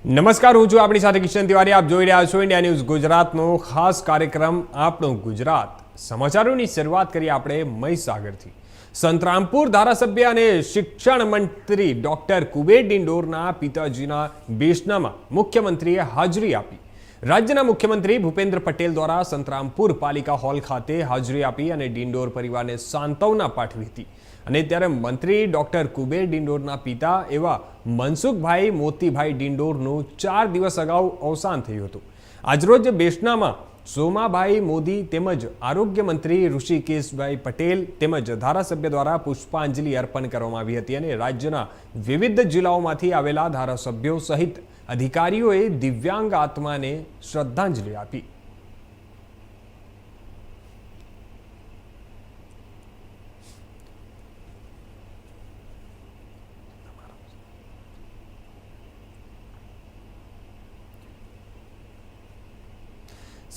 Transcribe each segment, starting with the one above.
નમસ્કાર, હું છું આપણી સાથે કિશન તિવારી. આપ જોઈ રહ્યા છો ઇન્ડિયા ન્યૂઝ ગુજરાતનો ખાસ કાર્યક્રમ આપણું ગુજરાત. સમાચારોની શરૂઆત કરીએ આપણે મહીસાગરથી. સંતરામપુર ધારાસભ્ય અને શિક્ષણ મંત્રી ડોક્ટર કુબેર ડિંડોરના પિતાજીના બેસનામાં મુખ્યમંત્રીએ હાજરી આપી. રાજ્યના મુખ્યમંત્રી ભૂપેન્દ્ર પટેલ દ્વારા સંતરામપુર પાલિકા હોલ ખાતે હાજરી આપી અને ડિંડોર પરિવારને સાંત્વના પાઠવી હતી. અને ત્યારે મંત્રી ડોક્ટર કુબેર ડિંડોરના પિતા એવા મનસુખભાઈ મોતીભાઈ ડિંડોરનું 4 દિવસ અગાઉ અવસાન થયું હતું. આજરોજ બેસનામાં સોમાભાઈ મોદી તેમજ આરોગ્ય મંત્રી ઋષિકેશભાઈ પટેલ તેમજ ધારાસભ્ય દ્વારા પુષ્પાંજલિ અર્પણ કરવામાં આવી હતી અને રાજ્યના વિવિધ જિલ્લાઓમાંથી આવેલા ધારાસભ્યો સહિત અધિકારીઓએ દિવ્યાંગ આત્માને શ્રદ્ધાંજલિ આપી.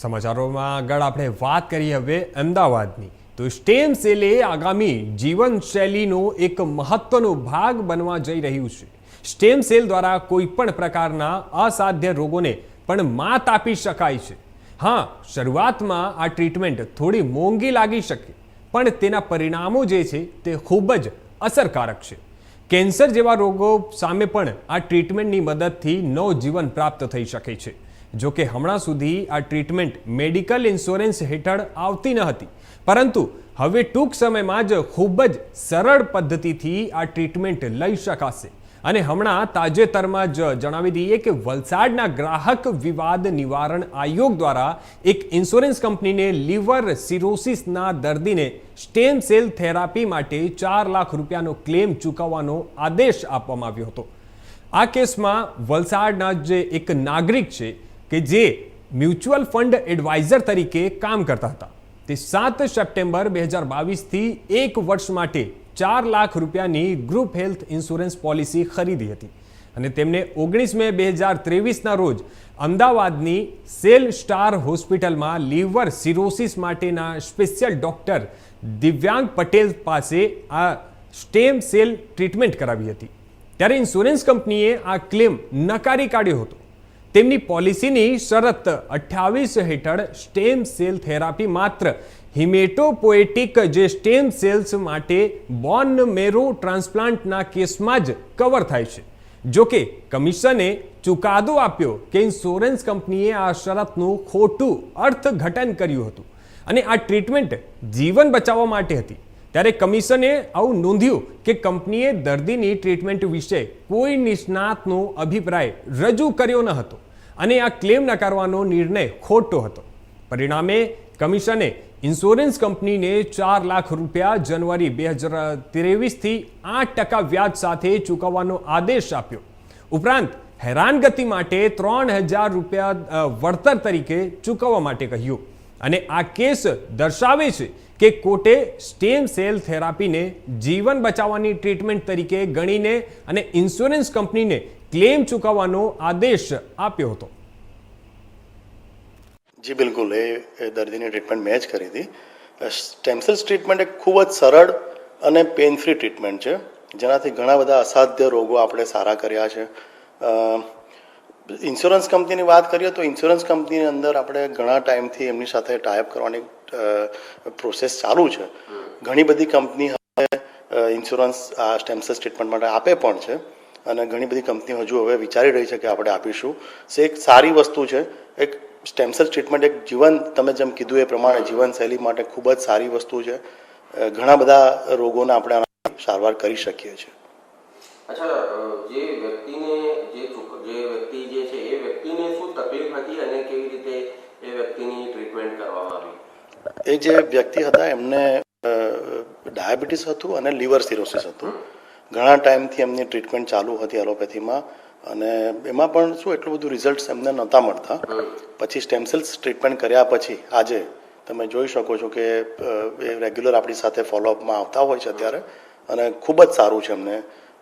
સમાચારોમાં આગળ આપણે વાત કરીએ હવે અમદાવાદની. તો સ્ટેમ સેલે આગામી જીવનશૈલીનો એક મહત્વનો ભાગ બનવા જઈ રહ્યું છે. સ્ટેમ સેલ દ્વારા કોઈ પણ પ્રકારના અસાધ્ય રોગોને પણ માત આપી શકાય છે. હા, શરૂઆતમાં આ ટ્રીટમેન્ટ થોડી મોંઘી લાગી શકે, પણ તેના પરિણામો જે છે તે ખૂબ જ અસરકારક છે. કેન્સર જેવા રોગો સામે પણ આ ટ્રીટમેન્ટની મદદથી નવજીવન પ્રાપ્ત થઈ શકે છે. જો કે હમણાં સુધી આ ટ્રીટમેન્ટ મેડિકલ ઇન્સ્યોરન્સ હેઠળ આવતી ન હતી, પરંતુ હવે ટૂંક સમયમાં જ ખૂબ જ સરળ પદ્ધતિથી આ ટ્રીટમેન્ટ લઈ શકાશે. અને હમણાં તાજેતરમાં જ જણાવી દઈએ કે વલસાડના ગ્રાહક વિવાદ નિવારણ આયોગ દ્વારા એક ઇન્સ્યોરન્સ કંપનીને લીવર સિરોસિસના દર્દીને સ્ટેમ સેલ થેરાપી માટે 4 લાખ રૂપિયાનો ક્લેમ ચૂકવવાનો આદેશ આપવામાં આવ્યો હતો. આ કેસમાં વલસાડના જે એક નાગરિક છે કે જે મ્યુચ્યુઅલ ફંડ એડવાઇઝર તરીકે કામ કરતા હતા, તે 7 સપ્ટેમ્બર 2022થી 1 વર્ષ માટે 4 લાખ રૂપિયાની ગ્રુપ હેલ્થ ઇન્સ્યોરન્સ પોલિસી ખરીદી હતી અને તેમને 19 મે 2023ના રોજ અમદાવાદની સેલ સ્ટાર હોસ્પિટલમાં લીવર સિરોસિસ માટેના સ્પેશિયલ ડોક્ટર દિવ્યાંગ પટેલ પાસે આ સ્ટેમ સેલ ટ્રીટમેન્ટ કરાવી હતી. ત્યારે ઇન્સ્યોરન્સ કંપનીએ આ ક્લેમ નકારી કાઢ્યો હતો. તેમની પોલિસીની શરત 28 હેઠળ સ્ટેમ સેલ થેરાપી માત્ર હિમેટોપોએટિક જે સ્ટેમ સેલ્સ માટે બોન મેરો ટ્રાન્સપ્લાન્ટના કેસમાં જ કવર થાય છે. જો કે કમિશને ચુકાદો આપ્યો કે ઇન્સ્યોરન્સ કંપનીએ આ શરતનું ખોટું અર્થઘટન કર્યું હતું અને આ ટ્રીટમેન્ટ જીવન બચાવવા માટે હતી. ત્યારે કમિશને આવું નોંધ્યું કે કંપનીએ દર્દીની ટ્રીટમેન્ટ વિશે કોઈ નિષ્ણાતનો અભિપ્રાય રજૂ કર્યો ન હતો અને આ ક્લેમ નકારવાનો નિર્ણય ખોટો હતો. પરિણામે કમિશને ઇન્સ્યોરન્સ કંપનીને 4 લાખ રૂપિયા જાન્યુઆરી 2023થી 8% વ્યાજ સાથે ચૂકવવાનો આદેશ આપ્યો. ઉપરાંત હેરાનગતિ માટે 3000 રૂપિયા વળતર તરીકે ચૂકવવા માટે કહ્યું. અને આ કેસ દર્શાવે છે કે કોર્ટે સ્ટેમ સેલ થેરાપીને જીવન બચાવવાની ટ્રીટમેન્ટ તરીકે ગણીને અને ઇન્સ્યોરન્સ કંપનીને ક્લેમ ચૂકવવાનો આદેશ આપ્યો હતો. જી બિલકુલ, એ દર્દીની ટ્રીટમેન્ટ મેં જ કરી હતી. સ્ટેમ સેલ્સ ટ્રીટમેન્ટ એક ખૂબ જ સરળ અને પેઇન ફ્રી ટ્રીટમેન્ટ છે, જેનાથી ઘણા બધા અસાધ્ય રોગો આપણે સારા કર્યા છે. ઇન્સ્યોરન્સ કંપનીની વાત કરીએ તો ઇન્સ્યોરન્સ કંપનીની અંદર આપણે ઘણા ટાઈમથી એમની સાથે ટાઈપ કરવાની પ્રોસેસ ચાલુ છે. ઘણી બધી કંપની હવે ઇન્સ્યોરન્સ આ સ્ટેમ સેલ્સ ટ્રીટમેન્ટ માટે આપે પણ છે અને ઘણી બધી કંપનીઓ હજુ હવે વિચારી રહી છે કે આપણે આપીશું. એક સારી વસ્તુ છે. એક સ્ટેમ સેલ્સ ટ્રીટમેન્ટ એક જીવન, તમે જેમ કીધું એ પ્રમાણે જીવનશૈલી માટે ખૂબ જ સારી વસ્તુ છે. ઘણા બધા રોગોને આપણે સારવાર કરી શકીએ છીએ. અચ્છા, જે વ્યક્તિને જે વ્યક્તિ જે છે એ વ્યક્તિને શું તકલીફ હતી અને કેવી રીતે એ વ્યક્તિની ટ્રીટમેન્ટ કરવામાં આવી? એ જે વ્યક્તિ હતા એમને ડાયાબિટીસ હતું અને લીવર સિરોસિસ હતું. ઘણા ટાઈમથી એમની ટ્રીટમેન્ટ ચાલુ હતી એલોપેથીમાં અને એમાં પણ શું એટલું બધું રિઝલ્ટ એમને નહોતા મળતા. પછી સ્ટેમ સેલ્સ ટ્રીટમેન્ટ કર્યા પછી આજે તમે જોઈ શકો છો કે એ રેગ્યુલર આપણી સાથે ફોલોઅપમાં આવતા હોય છે અત્યારે અને ખૂબ જ સારું છે એમને.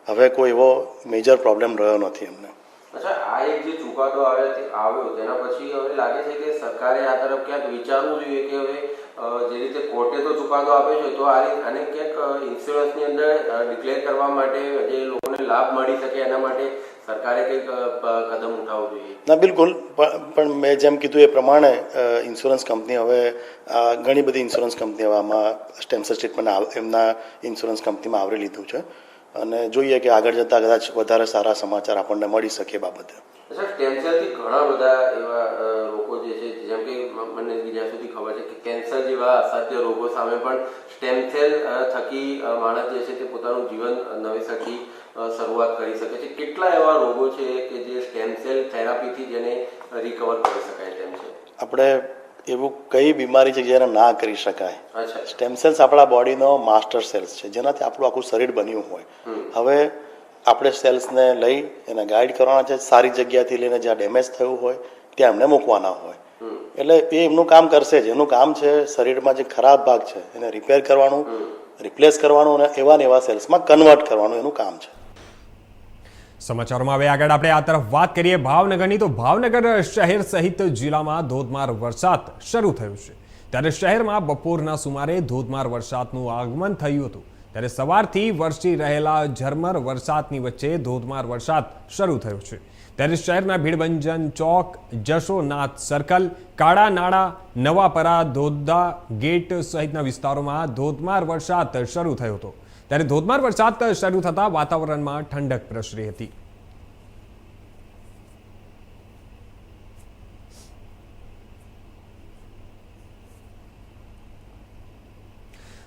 હવે કોઈ એવો મેજર પ્રોબ્લેમ રહ્યો નથી એમને. અચ્છા, આ એક જે ચુકાદો આવ્યો તેના પછી હવે લાગે છે કે સરકારે આ તરફ ક્યાંક વિચારવું જોઈએ કે હવે જે રીતે કોર્ટે તો ચુકાદો આપ્યો છે તો આને ક્યાંક ઇન્સ્યોરન્સની અંદર ડિક્લેર કરવા માટે જે લોકોને લાભ મળી શકે એના માટે સરકારે કંઈક કદમ ઉઠાવવું જોઈએ? ના બિલકુલ, પણ મેં જેમ કીધું એ પ્રમાણે ઇન્સ્યોરન્સ કંપની હવે ઘણી બધી ઇન્સ્યોરન્સ કંપની હવે આમાં સ્ટેમ સેલ ટ્રીટમેન્ટ એમના ઇન્સ્યોરન્સ કંપનીમાં આવરી લીધું છે અને જોઈએ કે આગળ જતાં કદાચ વધારે સારા સમાચાર આપણને મળી શકે એ બાબતે. સર, સ્ટેમ સેલથી ઘણા બધા એવા રોગો જે છે, જેમ કે મને જ્યાં સુધી ખબર છે કે કેન્સર જેવા અસાધ્ય રોગો સામે પણ સ્ટેમ સેલ થકી માણસ જે છે તે પોતાનું જીવન નવેસરથી શરૂઆત કરી શકે છે. કેટલા એવા રોગો છે કે જે સ્ટેમ સેલ થેરાપીથી જેને રિકવર કરી શકાય તેમ છે? આપણે એવું કઈ બીમારી છે જેને ના કરી શકાય? અચ્છા. સ્ટેમ સેલ્સ આપણા બોડીનો માસ્ટર સેલ્સ છે, જેનાથી આપણું આખું શરીર બન્યું હોય. હવે આપણે સેલ્સને લઈ એને ગાઈડ કરવાના છે, સારી જગ્યાથી લઈને જ્યાં ડેમેજ થયું હોય ત્યાં એમને મૂકવાના હોય. એટલે એ એમનું કામ કરશે જ. એનું કામ છે શરીરમાં જે ખરાબ ભાગ છે એને રિપેર કરવાનું, રિપ્લેસ કરવાનું અને એવા ને એવા સેલ્સમાં કન્વર્ટ કરવાનું એનું કામ છે. સમાચારોમાં હવે આગળ આપણે આ તરફ વાત કરીએ ભાવનગરની. તો ભાવનગર શહેર સહિત જિલ્લામાં ધોધમાર વરસાદ શરૂ થયો છે. ત્યારે શહેરમાં બપોરના સુમારે ધોધમાર વરસાદનું આગમન થયું હતું. ત્યારે સવારથી વરસી રહેલા ઝરમર વરસાદની વચ્ચે ધોધમાર વરસાદ શરૂ થયો છે. ત્યારે શહેરના ભીડભંજન ચોક, જશોનાથ સર્કલ, કાળા નાળા, નવાપરા, ધોધા ગેટ સહિતના વિસ્તારોમાં ધોધમાર વરસાદ શરૂ થયો હતો. ત્યારે ધોધમાર વરસાદ શરૂ થતાં વાતાવરણમાં ઠંડક પ્રસરી હતી.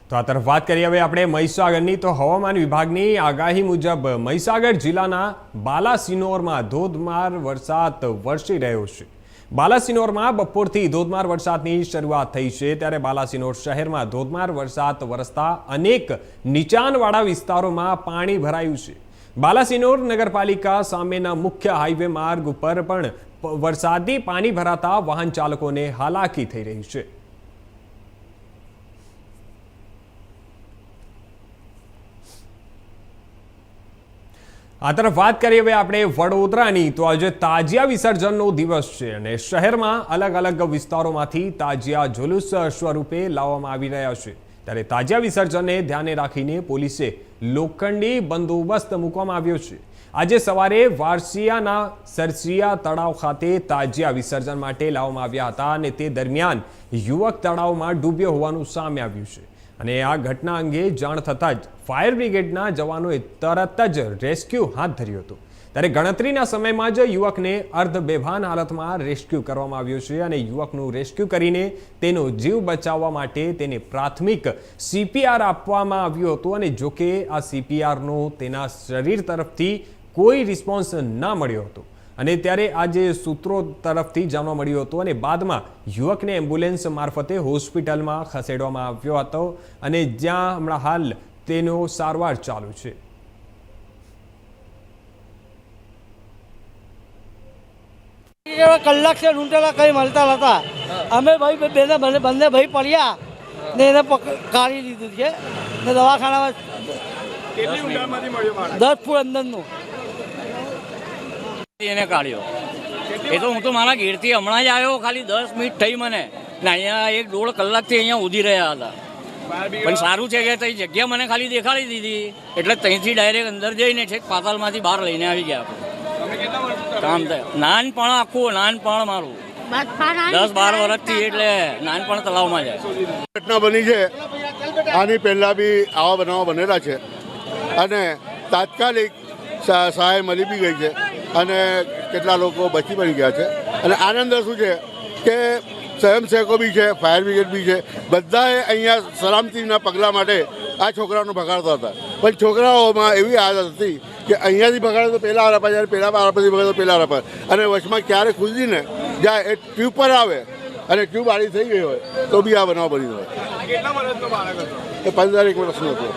તો આ તરફ વાત કરીએ હવે આપણે મહીસાગરની. તો હવામાન વિભાગની આગાહી મુજબ મહીસાગર જિલ્લાના બાલાસિનોરમાં ધોધમાર વરસાદ વરસી રહ્યો છે. બાલાસિનોરમાં બપોરથી ધોધમાર વરસાદની શરૂઆત થઈ છે. ત્યારે બાલાસિનોર શહેરમાં ધોધમાર વરસાદ વરસતા અનેક નીચાણવાળા વિસ્તારોમાં પાણી ભરાયું છે. બાલાસિનોર નગરપાલિકા સામેના મુખ્ય હાઈવે માર્ગ ઉપર પણ વરસાદી પાણી ભરાતા વાહન ચાલકોને હાલાકી થઈ રહી છે. આ તરફ વાત કરીએ હવે આપણે વડોદરાની. તો આજે તાજિયા વિસર્જનનો દિવસ છે અને શહેરમાં અલગ અલગ વિસ્તારોમાંથી તાજિયા જુલુસ સ્વરૂપે લાવવામાં આવી રહ્યા છે. ત્યારે તાજિયા વિસર્જનને ધ્યાને રાખીને પોલીસે લોખંડી બંદોબસ્ત મૂકવામાં આવ્યો છે. આજે સવારે વારસિયાના સરસિયા તળાવ ખાતે તાજિયા વિસર્જન માટે લાવવામાં આવ્યા હતા અને તે દરમિયાન યુવક તળાવમાં ડૂબ્યો હોવાનું સામે આવ્યું છે. અને આ ઘટના અંગે જાણ થતાં જ ફાયર બ્રિગેડના જવાનોએ તરત જ રેસ્ક્યુ હાથ ધર્યું હતું. ત્યારે ગણતરીના સમયમાં જ યુવકને અર્ધ બેભાન હાલતમાં રેસ્ક્યુ કરવામાં આવ્યો છે અને યુવકનું રેસ્ક્યુ કરીને તેનો જીવ બચાવવા માટે તેને પ્રાથમિક CPR આપવામાં આવ્યું હતું. અને જોકે આ CPRનો તેના શરીર તરફથી કોઈ રિસ્પોન્સ ના મળ્યો હતો. અને ત્યારે આજે સૂત્રો તરફથી જાણવા મળ્યું હતું અને બાદમાં યુવકને એમ્બ્યુલન્સ મારફતે હોસ્પિટલમાં ખસેડવામાં આવ્યો હતો અને જ્યાં હમણાં હાલ તેનો સારવાર ચાલુ છે. કલાક છે ઢૂંઢેલા કંઈ મળતા નતા. અમે ભાઈ બંને ભાઈ પડ્યા ને એને કાઢી લીધું છે ને દવાખાનામાં 10 ફૂટ અંદરનું એને કાઢ્યો. એ તો હું તો મારા ઘેરથી હમણાં જ આવ્યો, ખાલી 10 મિનિટ થઈ મને ને અહીંયા 1-1.5 કલાકથી અહીંયા ઊભી રહ્યા હતા. પણ સારું છે કે તઈ જગ્યા મને ખાલી દેખાડી દીધી એટલે ત્યાંથી ડાયરેક્ટ અંદર જઈને છેક પાતાલમાંથી બહાર લઈને આવી ગયા. કામ થાય નાનપણ, આખું નાનપણ મારું 10-12 વર્ષથી એટલે નાનપણ તલાવમાં જાય. ઘટના બની છે, આની પહેલાં બી આવા બનાવો બનેલા છે અને તાત્કાલિક સહાય મળી બી ગઈ છે અને કેટલા લોકો બચી પડી ગયા છે. અને આનંદ શું છે કે સ્વયંસેવકો બી છે, ફાયર બ્રિગેડ બી છે, બધાએ અહીંયા સલામતીના પગલાં માટે આ છોકરાઓને ભગાડતા હતા. પણ છોકરાઓમાં એવી આદત હતી કે અહીંયાથી ભગાડે તો પહેલાં હરાપા, જ્યારે પહેલાં હરાપાથી ભગાડે તો પહેલાં હરાપા અને વચમાં ક્યારે ખુદીને જાય એ ટ્યુબ પર આવે અને ટ્યુબ આડી થઈ ગઈ હોય તો બી આ બનાવ બની હોય. એ 15 વર્ષનો હતો.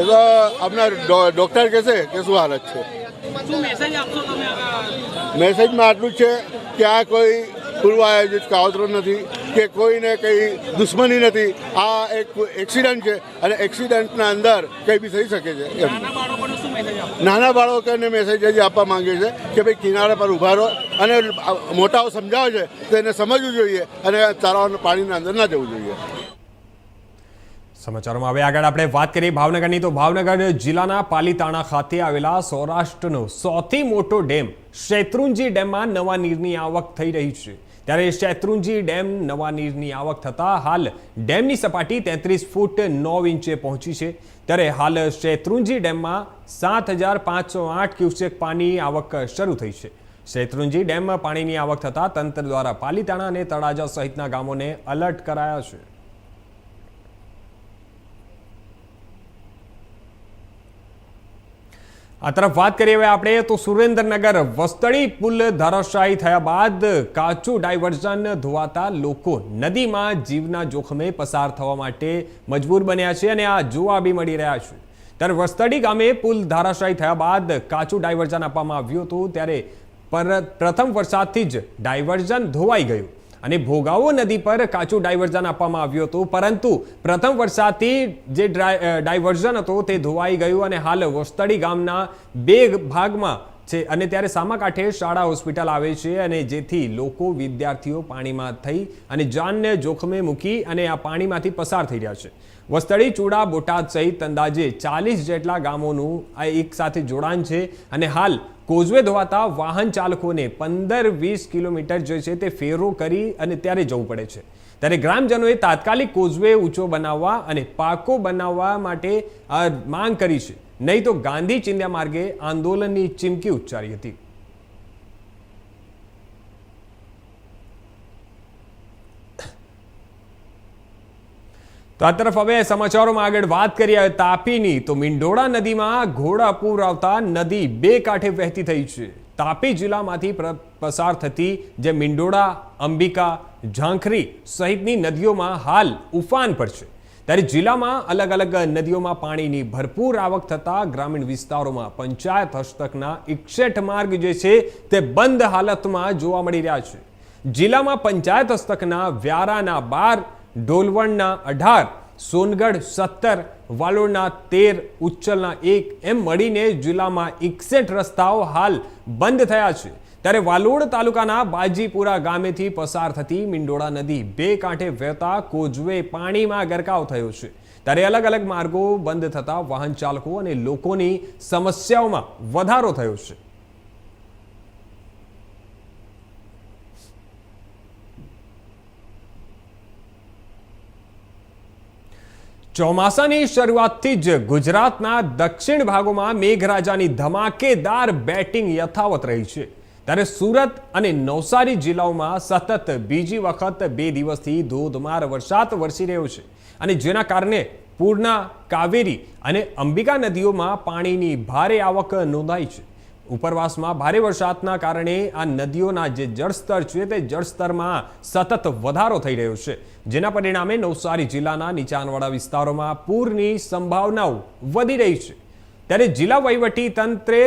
એ તો આપણા ડૉક્ટર કહેશે કે શું હાલત છે. મેસેજમાં આટલું જ છે કે આ કોઈ પૂર્વ આયોજિત કાવતરો નથી કે કોઈને કંઈ દુશ્મની નથી. આ એક એક્સિડન્ટ છે અને એક્સિડન્ટના અંદર કંઈ બી થઈ શકે છે. એમ નાના બાળકોને મેસેજ હજી આપવા માંગે છે કે ભાઈ કિનારા પર ઊભા રહો અને મોટાઓ સમજાવે છે તો એને સમજવું જોઈએ અને તળાવ પાણીના અંદર ના જવું જોઈએ. સમાચારોમાં હવે આગળ આપણે વાત કરીએ ભાવનગરની. તો ભાવનગર જિલ્લાના પાલીતાણા ખાતે આવેલા સૌરાષ્ટ્રનો સૌથી મોટો ડેમ શેત્રુંજી ડેમમાં નવા નીરની આવક થઈ રહી છે. ત્યારે શેત્રુંજી ડેમ નવા નીરની આવક થતાં હાલ ડેમની સપાટી 33 ફૂટ 9 ઇંચે પહોંચી છે. ત્યારે હાલ શેત્રુંજી ડેમમાં 7,508 ક્યુસેક પાણી આવક શરૂ થઈ છે. શેત્રુંજી ડેમમાં પાણીની આવક થતાં તંત્ર દ્વારા પાલીતાણા અને તળાજા સહિતના ગામોને એલર્ટ કરાયા છે. આ તરફ વાત કરીએ હવે આપણે તો સુરેન્દ્રનગર વસ્તળી પુલ ધરાશાયી થયા બાદ કાચું ડાયવર્ઝન ધોવાતા લોકો નદીમાં જીવના જોખમે પસાર થવા માટે મજબૂર બન્યા છે અને આ જોવા બી મળી રહ્યા છે. ત્યારે વસ્તળી ગામે પુલ ધરાશાયી થયા બાદ કાચું ડાયવર્ઝન આપવામાં આવ્યું હતું. ત્યારે પ્રથમ વરસાદથી જ ડાયવર્ઝન ધોવાઈ ગયું અને ભોગાવો નદી પર કાચું ડાયવર્ઝન આપવામાં આવ્યું હતું, પરંતુ પ્રથમ વરસાદથી જે ડાયવર્ઝન હતો તે ધોવાઈ ગયું અને હાલ વસ્તળી ગામના 2 ભાગમાં છે. અને ત્યારે સામાકાંઠે શાળા હોસ્પિટલ આવે છે અને જેથી લોકો વિદ્યાર્થીઓ પાણીમાં થઈ અને જાનને જોખમે મૂકી અને આ પાણીમાંથી પસાર થઈ રહ્યા છે. વસ્તળી, ચૂડા, બોટાદ સહિત અંદાજે 40 જેટલા ગામોનું આ એક સાથે જોડાણ છે અને હાલ કોઝવે ધોવાતા વાહન ચાલકોને 15-20 કિલોમીટર જે છે તે ફેરો કરી અને ત્યારે જવું પડે છે. ત્યારે ગ્રામજનોએ તાત્કાલિક કોઝવે ઊંચો બનાવવા અને પાકો બનાવવા માટે માંગ કરી છે. નહીં તો ગાંધી ચિંધ્યા માર્ગે આંદોલનની ચીમકી ઉચ્ચારી હતી. તો આ તરફ હવે સમાચારોમાં આગળ વાત કરીએ તાપીની. તો મીંઢોળા નદીમાં ઘોડાપૂર આવતા નદી 2 કાંઠે વહેતી થઈ છે. તાપી જિલ્લામાંથી પસાર થતી જે મીંઢોળા, અંબિકા, ઝાંખરી સહિતની નદીઓમાં હાલ ઉફાન પર છે. ત્યારે જિલ્લામાં અલગ અલગ નદીઓમાં પાણીની ભરપૂર આવક થતાં ગ્રામીણ વિસ્તારોમાં પંચાયત હસ્તકના 61 માર્ગ જે છે તે બંધ હાલતમાં જોવા મળી રહ્યા છે. જિલ્લામાં પંચાયત હસ્તકના વ્યારાના 12, ડોલવણના 18, સોનગઢ 17, વાલોડના 13, ઉચ્ચલના 1 એમ મળીને જિલ્લામાં 61 રસ્તાઓ હાલ બંધ થયા છે. ત્યારે વાલોડ તાલુકાના બાજીપુરા ગામેથી પસાર થતી મીંઢોળા નદી 2 કાંઠે વહેતા કોઝવે પાણીમાં ગરકાવ થયો છે. ત્યારે અલગ અલગ માર્ગો બંધ થતા વાહન ચાલકો અને લોકોની સમસ્યાઓમાં વધારો થયો છે. ચોમાસાની શરૂઆતથી જ ગુજરાતના દક્ષિણ ભાગોમાં મેઘરાજાની ધમાકેદાર બેટિંગ યથાવત રહી છે. ત્યારે સુરત અને નવસારી જિલ્લાઓમાં સતત બીજી વખત 2 દિવસથી ધોધમાર વરસાદ વરસી રહ્યો છે અને જેના કારણે પૂર્ણા, કાવેરી અને અંબિકા નદીઓમાં પાણીની ભારે આવક નોંધાઈ છે. ઉપરવાસમાં ભારે વરસાદના કારણે આ નદીઓના જે જળસ્તર છે તે જળસ્તરમાં સતત વધારો થઈ રહ્યો છે, જેના પરિણામે નવસારી જિલ્લાના નીચાણવાળા વિસ્તારોમાં પૂરની સંભાવનાઓ વધી રહી છે. ત્યારે જિલ્લા વહીવટી તંત્રે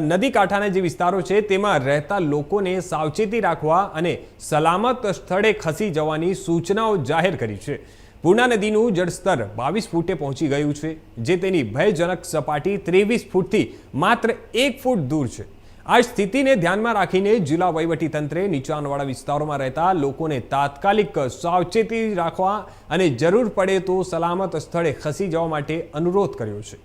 નદી કાંઠાના જે વિસ્તારો છે તેમાં રહેતા લોકોને સાવચેતી રાખવા અને સલામત સ્થળે ખસી જવાની સૂચનાઓ જાહેર કરી છે. પૂર્ણા નદીનું જળસ્તર 22 ફૂટે પહોંચી ગયું છે, જે તેની ભયજનક સપાટી 23 ફૂટથી માત્ર 1 ફૂટ દૂર છે. આ સ્થિતિને ધ્યાનમાં રાખીને જિલ્લા વહીવટી તંત્રે નીચાણવાળા વિસ્તારોમાં રહેતા લોકોને તાત્કાલિક સાવચેતી રાખવા અને જરૂર પડે તો સલામત સ્થળે ખસી જવા માટે અનુરોધ કર્યો છે.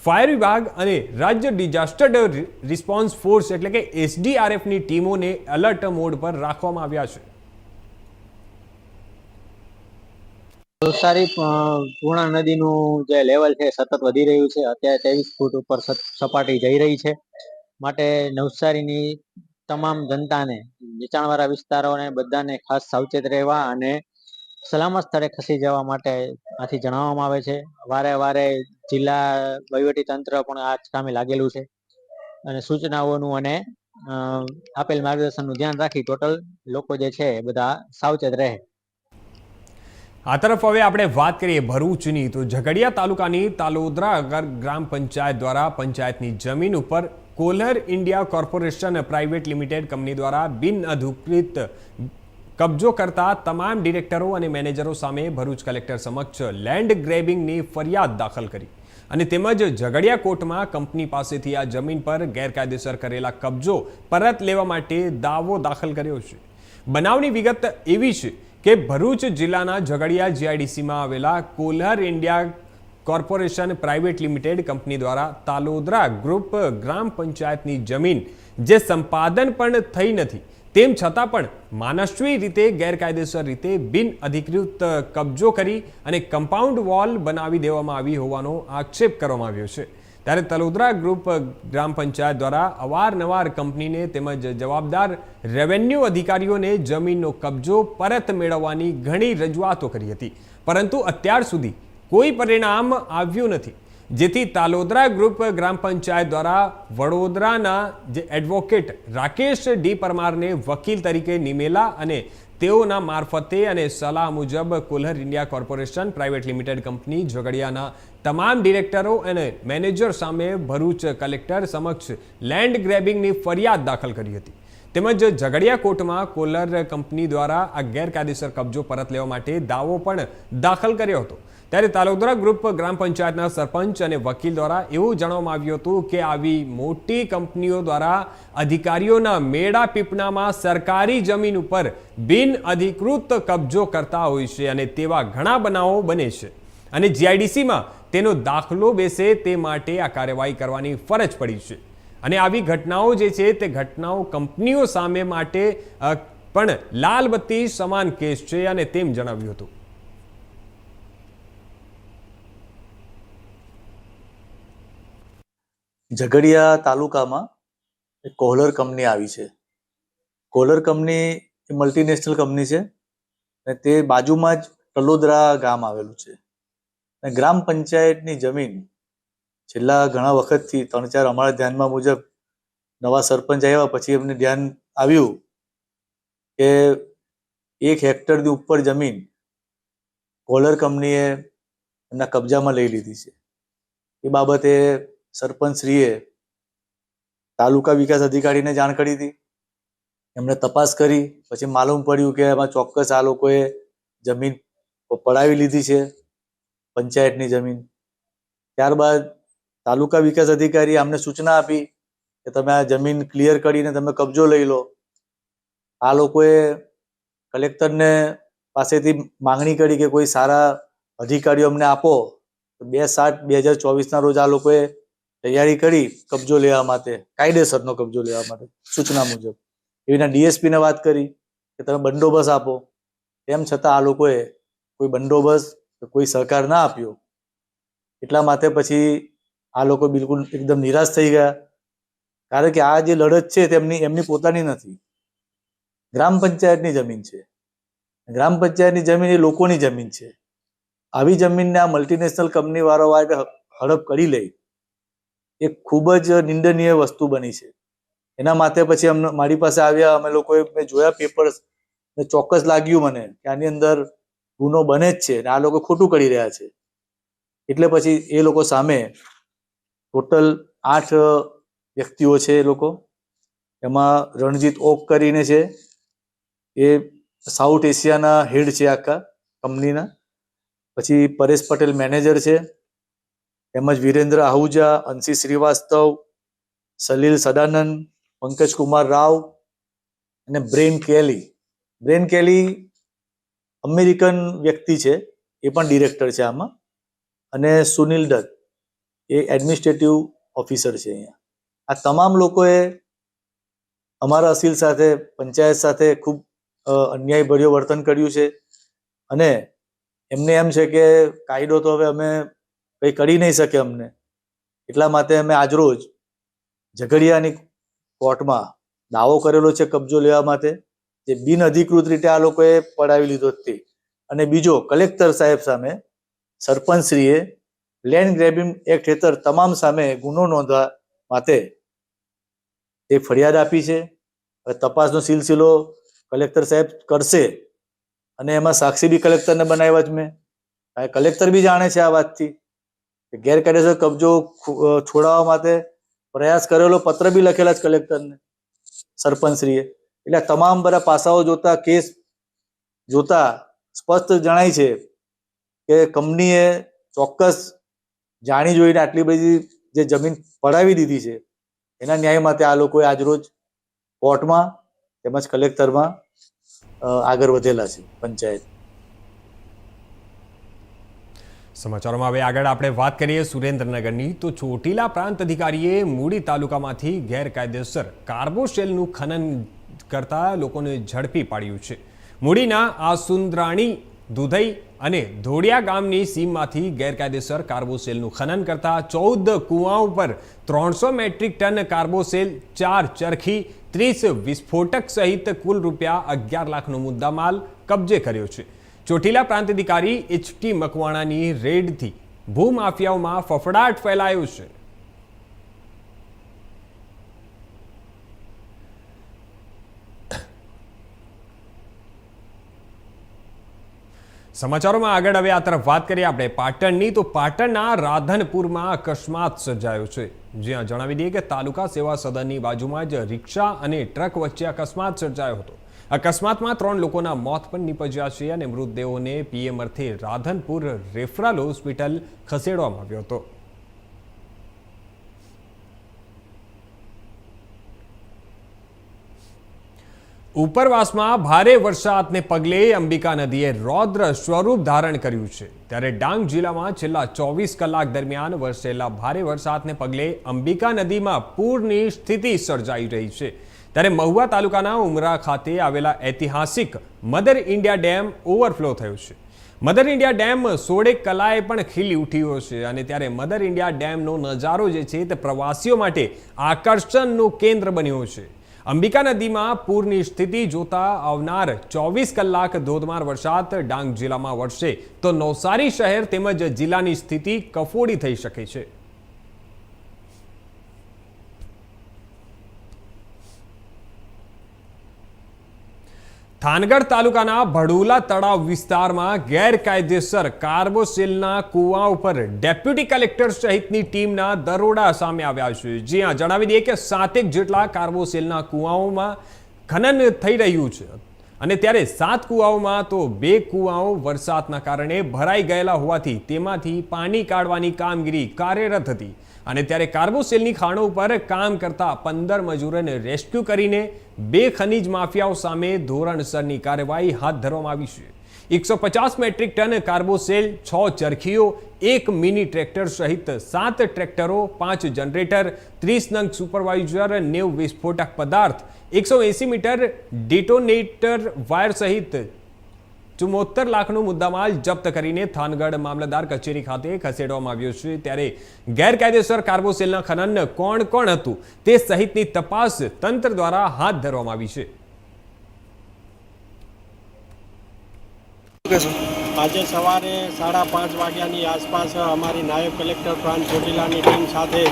ફાયર વિભાગ અને રાજ્ય ડિઝાસ્ટર રિસ્પોન્સ ફોર્સ એટલે કે SDRFની ટીમોને એલર્ટ મોડ પર રાખવામાં આવ્યા છે. નવસારી પૂર્ણા નદીનું જે લેવલ છે સતત વધી રહ્યું છે. અત્યારે 23 ફૂટ ઉપર સપાટી જઈ રહી છે. માટે નવસારીની તમામ જનતાને, નીચાણવાળા વિસ્તારોને બધાને ખાસ સાવચેત રહેવા અને સલામત સ્થળે ખસી જવા માટે આથી જણાવવામાં આવે છે. વારે વારે જિલ્લા વહીવટી તંત્ર પણ આ કામે લાગેલું છે અને સૂચનાઓનું અને આપેલ માર્ગદર્શનનું ધ્યાન રાખી ટોટલ લોકો જે છે બધા સાવચેત રહે. આ તરફ હવે આપણે વાત કરીએ ભરૂચની. તો ઝઘડિયા તાલુકાની તાલોદરા ગ્રામ પંચાયત દ્વારા પંચાયતની જમીન ઉપર કોલર India corporation private limited company દ્વારા બિનઅધિકૃત કબજો કરતા તમામ ડિરેક્ટરો અને મેનેજરો સામે ભરૂચ કલેક્ટર સમક્ષ લેન્ડ ગ્રેબિંગની ફરિયાદ દાખલ કરી અને તેમજ ઝઘડિયા કોર્ટમાં કંપની પાસેથી આ જમીન પર ગેરકાયદેસર કરેલા કબજો પરત લેવા માટે દાવો દાખલ કર્યો છે. બનાવની વિગત એવી છે કે ભરૂચ જિલ્લાના ઝઘડિયા જીઆઈડીસીમાં આવેલા કોલર India corporation private limited company દ્વારા તાલોદરા ગ્રુપ ગ્રામ પંચાયતની જમીન જે સંપાદન પણ થઈ નથી તેમ છતાં પણ માનસ્વી રીતે ગેરકાયદેસર રીતે બિન અધિકૃત કબજો કરી અને કમ્પાઉન્ડ વોલ બનાવી દેવામાં આવી હોવાનો આક્ષેપ કરવામાં આવ્યો છે। ત્યારે તલોદરા ગ્રુપ ગ્રામ પંચાયત દ્વારા અવારનવાર કંપનીને તેમજ જવાબદાર રેવન્યુ અધિકારીઓને જમીનનો કબજો પરત મેળવવાની ઘણી રજૂઆતો કરી હતી, પરંતુ અત્યાર સુધી કોઈ પરિણામ આવ્યું નથી, જેથી તાલોદરા ગ્રુપ ગ્રામ પંચાયત દ્વારા વડોદરાના જે એડવોકેટ રાકેશ ડી પરમારને વકીલ તરીકે નિમેલા અને તેઓના મારફતે અને સલાહ મુજબ કોલર India corporation private limited company ઝઘડિયાના તમામ ડિરેક્ટરો અને મેનેજર સામે ભરૂચ કલેક્ટર સમક્ષ લેન્ડ ગ્રેબિંગની ફરિયાદ દાખલ કરી હતી, તેમજ ઝઘડિયા કોર્ટમાં કોલર કંપની દ્વારા આ ગેરકાયદેસર કબજો પરત લેવા માટે દાવો પણ દાખલ કર્યો હતો। ત્યારે તાલોદરા ગ્રુપ ગ્રામ પંચાયતના સરપંચ અને વકીલ દ્વારા એવું જણાવવામાં આવ્યું હતું કે આવી મોટી કંપનીઓ દ્વારા અધિકારીઓના મેળા પીપણામાં સરકારી જમીન ઉપર બિન અધિકૃત કબજો કરતા હોય છે અને તેવા ઘણા બનાવો બને છે અને જીઆઈડીસીમાં તેનો દાખલો બેસે તે માટે આ કાર્યવાહી કરવાની ફરજ પડી છે અને આવી ઘટનાઓ જે છે તે ઘટનાઓ કંપનીઓ સામે માટે પણ લાલ બત્તી સમાન કેસ છે અને તેમ જણાવ્યું હતું। ઝઘડિયા તાલુકામાં એક કોલર કંપની આવી છે। કોલર કંપની એ મલ્ટીનેશનલ કંપની છે અને તે બાજુમાં જ તલોદરા ગામ આવેલું છે અને ગ્રામ પંચાયતની જમીન છેલ્લા ઘણા વખતથી 3-4 અમારા ધ્યાનમાં મુજબ નવા સરપંચ આવ્યા પછી એમને ધ્યાન આવ્યું કે 1 હેક્ટરની ઉપર જમીન કોલર કંપનીએ એમના કબજામાં લઈ લીધી છે। એ બાબતે સરપંચશ્રીએ તાલુકા વિકાસ અધિકારીને જાણ કરી હતી, એમણે તપાસ કરી, પછી માલુમ પડ્યું કે એમાં ચોક્કસ આ લોકોએ જમીન પડાવી લીધી છે, પંચાયતની જમીન। ત્યારબાદ તાલુકા વિકાસ અધિકારીએ અમને સૂચના આપી કે તમે આ જમીન ક્લિયર કરીને તમે કબજો લઈ લો। આ લોકોએ કલેક્ટરને પાસેથી માંગણી કરી કે કોઈ સારા અધિકારીઓ અમને આપો, તો 2/7/2024 રોજ આ લોકોએ તૈયારી કરી કબજો લેવા માટે, કાયદેસરનો કબજો લેવા માટે સૂચના મુજબ। એવીના ડીએસપીને વાત કરી કે તમે બંદોબસ્ત આપો, તેમ છતાં આ લોકોએ કોઈ બંદોબસ્ત કોઈ સહકાર ના આપ્યો। એટલા માટે પછી આ લોકો બિલકુલ એકદમ નિરાશ થઈ ગયા, કારણ કે આ જે લડત છે તેમની એમની પોતાની નથી, ગ્રામ પંચાયતની જમીન છે। ગ્રામ પંચાયતની જમીન એ લોકોની જમીન છે। આવી જમીનને આ મલ્ટીનેશનલ કંપની વાળાઓ હડપ કરી લે એ ખૂબ જ નિંદનીય વસ્તુ બની છે। એના માટે પછી મારી પાસે આવ્યા, અમે લોકોએ મેં જોયા પેપર્સ ને ચોક્કસ લાગ્યું મને કે આની અંદર ગુનો બને જ છે ને આ લોકો ખોટું કરી રહ્યા છે। એટલે પછી એ લોકો સામે ટોટલ 8 વ્યક્તિઓ છે એ લોકો, એમાં રણજીત ઓક કરીને છે, એ સાઉથ એશિયાના હેડ છે આખા કંપનીના। પછી પરેશ પટેલ મેનેજર છે, તેમજ વિરેન્દ્ર આહુજા, અંશી શ્રીવાસ્તવ, સલીલ સદાનંદ, પંકજ કુમાર રાવ અને બ્રેન કેલી અમેરિકન વ્યક્તિ છે, એ પણ ડિરેક્ટર છે આમાં, અને સુનિલ દત્ત એ એડમિનિસ્ટ્રેટિવ ઓફિસર છે અહીંયા। આ તમામ લોકોએ અમારા અસીલ સાથે, પંચાયત સાથે ખૂબ અન્યાયભર્યું વર્તન કર્યું છે અને એમને એમ છે કે કાયદો તો હવે અમે કંઈ કરી નહીં શકે અમને, એટલા માટે અમે આજરોજ ઝઘડિયાની કોર્ટમાં દાવો કરેલો છે કબજો લેવા માટે, જે બિનઅધિકૃત રીતે આ લોકોએ પડાવી લીધો તે, અને બીજો કલેક્ટર સાહેબ સામે સરપંચશ્રીએ લેન્ડ ગ્રેબિંગ એક્ટ હેઠળ તમામ સામે ગુનો નોંધવા માટે એ ફરિયાદ આપી છે। હવે તપાસનો સિલસિલો કલેક્ટર સાહેબ કરશે અને એમાં સાક્ષી બી કલેક્ટરને બનાવ્યા જ મેં, કલેક્ટર બી જાણે છે આ વાતથી કે ગેરકાયદેસર કબજો છોડાવવા માટે પ્રયાસ કરેલો, પત્ર બી લખેલા જ કલેક્ટરને સરપંચશ્રીએ। એટલે તમામ બધા પાસાઓ જોતા, કેસ જોતા સ્પષ્ટ જણાય છે કે કંપનીએ ચોક્કસ જાણી જોઈને આટલી બધી જે જમીન પડાવી દીધી છે, એના ન્યાય માટે આ લોકોએ આજરોજ કોર્ટમાં તેમજ કલેક્ટરમાં આગળ વધેલા છે પંચાયત. સમાચારોમાં હવે આગળ આપણે વાત કરીએ સુરેન્દ્રનગરની. તો ચોટીલા પ્રાંત અધિકારીએ મૂડી તાલુકામાંથી ગેરકાયદેસર કાર્બોશેલનું ખનન કરતા લોકોને ઝડપી પાડ્યું છે. મૂડીના આસુંદરાણી, દુધઈ અને ધોડિયા ગામની સીમમાંથી ગેરકાયદેસર કાર્બોસેલનું ખનન કરતા 14 કુવાઓ પર 300 મેટ્રિક ટન કાર્બોસેલ, 4 ચરખી, 30 વિસ્ફોટક સહિત કુલ રૂપિયા 11 લાખનો મુદ્દામાલ કબજે કર્યો છે. ચોટીલા પ્રાંત અધિકારી HT મકવાણાની રેડથી ભૂમાફિયાઓમાં ફફડાટ ફેલાયો છે. સમાચારોમાં આગળ હવે આ તરફ વાત કરીએ આપણે પાટણની. તો પાટણના રાધનપુરમાં અકસ્માત સર્જાયો છે. જ્યાં જણાવી દઈએ કે તાલુકા સેવા સદનની બાજુમાં જ રિક્ષા અને ટ્રક વચ્ચે અકસ્માત સર્જાયો હતો. અકસ્માતમાં 3 લોકોના મોત પણ નીપજ્યા છે અને મૃતદેહોને PM અર્થે રાધનપુર રેફરલ હોસ્પિટલ ખસેડવામાં આવ્યો હતો. ઉપરવાસમાં ભારે વરસાદને પગલે અંબિકા નદીએ રૌદ્ર સ્વરૂપ ધારણ કર્યું છે. ત્યારે ડાંગ જિલ્લામાં છેલ્લા 24 કલાક દરમિયાન વરસેલા ભારે વરસાદને પગલે અંબિકા નદીમાં પૂરની સ્થિતિ સર્જાઈ રહી છે. ત્યારે મહુવા તાલુકાના ઉમરા ખાતે આવેલા ઐતિહાસિક મધર ઇન્ડિયા ડેમ ઓવરફ્લો થયો છે. મધર ઇન્ડિયા ડેમ 16 કલાએ પણ ખીલી ઉઠ્યો છે અને ત્યારે મધર ઇન્ડિયા ડેમનો નજારો જે છે તે પ્રવાસીઓ માટે આકર્ષણનું કેન્દ્ર બન્યો છે. અંબિકા નદીમાં પૂરની સ્થિતિ જોતા આવનાર 24 કલાક ધોધમાર વરસાદ ડાંગ જિલ્લામાં વરસે તો નવસારી શહેર તેમજ જિલ્લાની સ્થિતિ કફોડી થઈ શકે છે. થાનગઢ તાલુકાના ભડુલા તળાવ વિસ્તારમાં ગેરકાયદેસર કાર્બોસેલના કુવા ઉપર ડેપ્યુટી કલેક્ટર સહિતની ટીમના દરોડા સામે આવ્યા છે. જ્યાં જણાવી દઈએ કે 7 જેટલા કાર્બોસેલના કુવાઓમાં ખનન થઈ રહ્યું છે અને ત્યારે 7 કુવાઓમાં તો 2 કુવાઓ વરસાદના કારણે ભરાઈ ગયેલા હોવાથી તેમાંથી પાણી કાઢવાની કામગીરી કાર્યરત હતી અને ત્યારે કાર્બોસેલની ખાણો ઉપર કામ કરતા 15 મજૂરોને રેસ્ક્યુ કરીને 2 ખનીજ માફિયાઓ સામે ધોરણસરની કાર્યવાહી હાથ ધરવામાં આવી છે. 150 મેટ્રિક ટન કાર્બોસેલ, 6 ચરખીઓ, 1 મિની ટ્રેક્ટર સહિત 7 ટ્રેક્ટરો, 5 જનરેટર, 30 નંગ સુપરવાઇઝર, 90 વિસ્ફોટક પદાર્થ, 180 મીટર ડિટોનેટર વાયર સહિત 74 લાખનો મુદ્દામાલ જપ્ત કરીને થાનગઢ મામલતદાર કચેરી ખાતે ખસેડવામાં આવ્યો છે. ત્યારે ગેરકાયદેસર કાર્બોસેલના ખનન કોણ હતું તે સહિતની તપાસ તંત્ર દ્વારા હાથ ધરવામાં આવી છે. આજે સવારે 5:30 વાગ્યાની આસપાસ અમારી નાયબ કલેક્ટર પ્રાંત ચોટીલાની ટીમ સાથે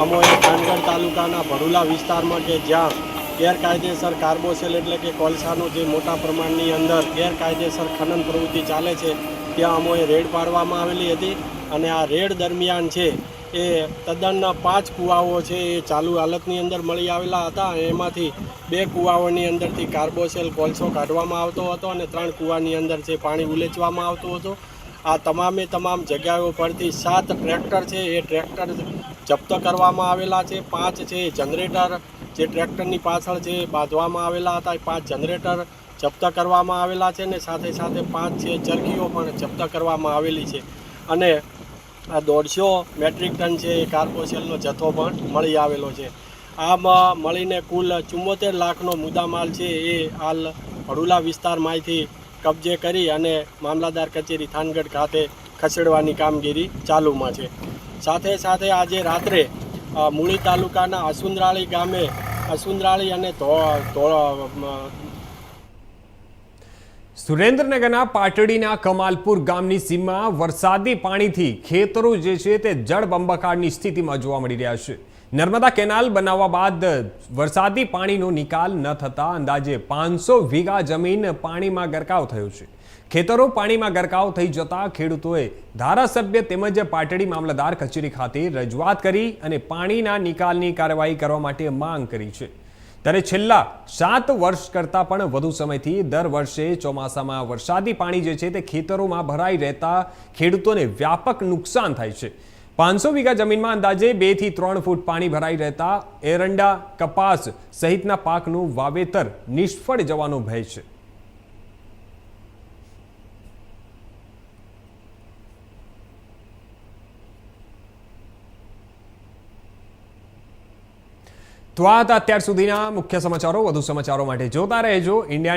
અમોએ થાનગઢ તાલુકાના ભડુલા વિસ્તારમાં કે જ્યાં ગેરકાયદેસર કાર્બોસેલ એટલે કે કોલસાનું જે મોટા પ્રમાણની અંદર ગેરકાયદેસર ખનન પ્રવૃત્તિ ચાલે છે ત્યાં અમોએ રેડ પાડવામાં આવેલી હતી અને આ રેડ દરમિયાન છે એ તદ્દન 5 કુવાઓ છે એ ચાલુ હાલતની અંદર મળી આવેલા હતા. એમાંથી 2 કુવાઓની અંદરથી કાર્બોસેલ કોલસો કાઢવામાં આવતો હતો અને 3 કુવાની અંદર છે પાણી ઉલેચવામાં આવતું હતું. આ તમામ જગ્યાઓ પરથી 7 ટ્રેક્ટર છે એ ટ્રેક્ટર જપ્ત કરવામાં આવેલા છે. 5 છે જનરેટર જે ટ્રેક્ટરની પાછળ છે બાંધવામાં આવેલા હતા, 5 જનરેટર જપ્ત કરવામાં આવેલા છે અને સાથે 5 છે ચરખીઓ પણ જપ્ત કરવામાં આવેલી છે અને આ 150 મેટ્રિક ટન છે એ કાર્બોસેલનો જથ્થો પણ મળી આવેલો છે. આમ મળીને કુલ 74 લાખનો મુદ્દામાલ છે એ હાલ ભડુલા વિસ્તારમાંથી કબજે કરી અને મામલતદાર કચેરી થાનગઢ ખાતે ખસેડવાની કામગીરી ચાલુમાં છે. સાથે આજે રાત્રે મૂળી તાલુકાના અસુંદરાળી ગામે અસુંદરાળી અને સુરેન્દ્રનગરના પાટડીના કમાલપુર ગામની સીમમાં વરસાદી પાણીથી ખેતરો જે છે તે જળબંબાકારની સ્થિતિમાં જોવા મળી રહ્યા છે. નર્મદા કેનાલ બનાવવા બાદ વરસાદી પાણીનો નિકાલ ન થતા અંદાજે 500 વીઘા જમીન પાણીમાં ગરકાવ થયો છે. ખેતરો પાણીમાં ગરકાવ થઈ જતા ખેડૂતોએ ધારાસભ્ય તેમજ પાટડી મામલતદાર કચેરી ખાતે રજૂઆત કરી અને પાણીના નિકાલની કાર્યવાહી કરવા માટે માંગ કરી છે. ત્યારે છેલ્લા 7 વર્ષ કરતાં પણ વધુ સમયથી દર વર્ષે ચોમાસામાં વરસાદી પાણી જે છે તે ખેતરોમાં ભરાઈ રહેતા ખેડૂતોને વ્યાપક નુકસાન થાય છે. 500 વીઘા જમીનમાં અંદાજે 2 થી 3 ફૂટ પાણી ભરાઈ રહેતા એરંડા, કપાસ સહિતના પાકનું વાવેતર નિષ્ફળ જવાનો ભય છે. તો આ હતા અત્યાર સુધીના મુખ્ય સમાચારો. વધુ સમાચારો માટે જોતા રહેજો ઇન્ડિયા ન્યૂઝ.